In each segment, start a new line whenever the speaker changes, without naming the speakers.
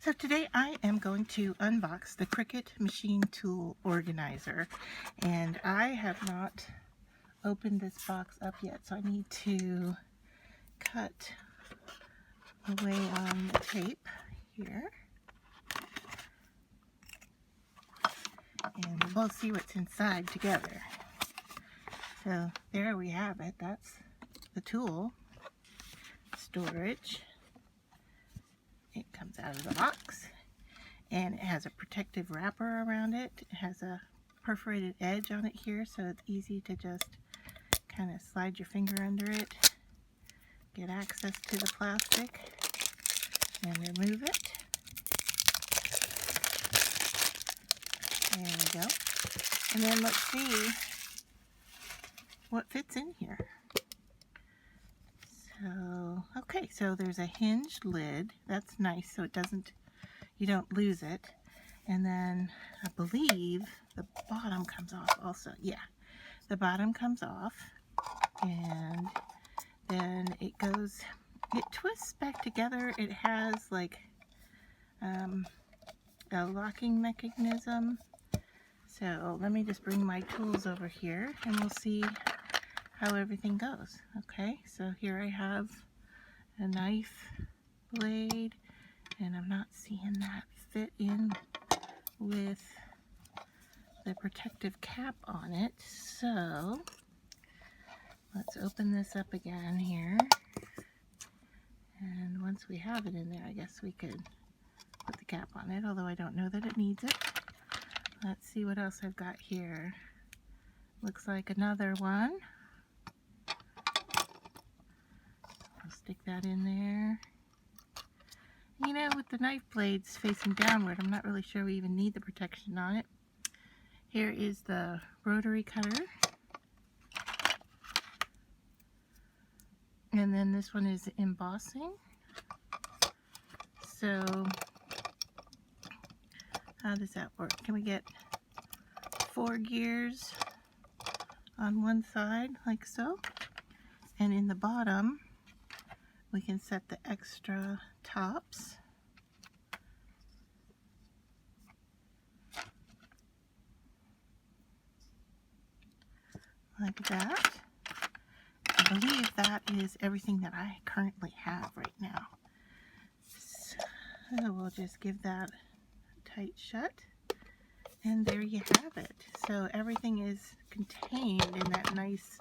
So today I am going to unbox the Cricut machine tool organizer, and I have not opened this box up yet, so I need to cut away on the tape here, and we'll see what's inside together. So there we have it. That's the tool storage. It comes out of the box, and it has a protective wrapper around it. It has a perforated edge on it here, so it's easy to just kind of slide your finger under it, get access to the plastic, and remove it. There we go. And then let's see what fits in here. So, okay, so there's a hinged lid. That's nice, so you don't lose it. And then I believe the bottom comes off also. Yeah, the bottom comes off, and then it twists back together. It has like a locking mechanism. So let me just bring my tools over here and we'll see how everything goes. Okay, so here I have a knife blade, and I'm not seeing that fit in with the protective cap on it. So let's open this up again here, and once we have it in there, I guess we could put the cap on it, although I don't know that it needs it. Let's see what else I've got here. Looks like another one. I'll stick that in there. You know, with the knife blades facing downward, I'm not really sure we even need the protection on it. Here is the rotary cutter. And then this one is embossing. So how does that work? Can we get 4 gears on one side like so? And in the bottom, we can set the extra tops. Like that. I believe that is everything that I currently have right now. So we'll just give that tight shut, and there you have it. So everything is contained in that nice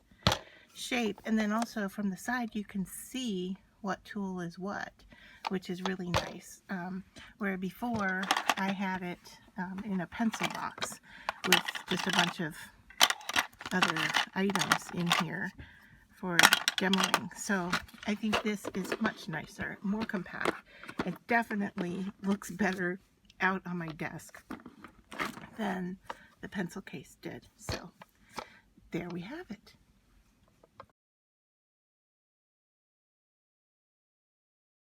shape, and then also from the side you can see what tool is what, which is really nice. Where before I had it in a pencil box with just a bunch of other items in here for demoing. So I think this is much nicer, more compact. It definitely looks better out on my desk than the pencil case did. So there we have it.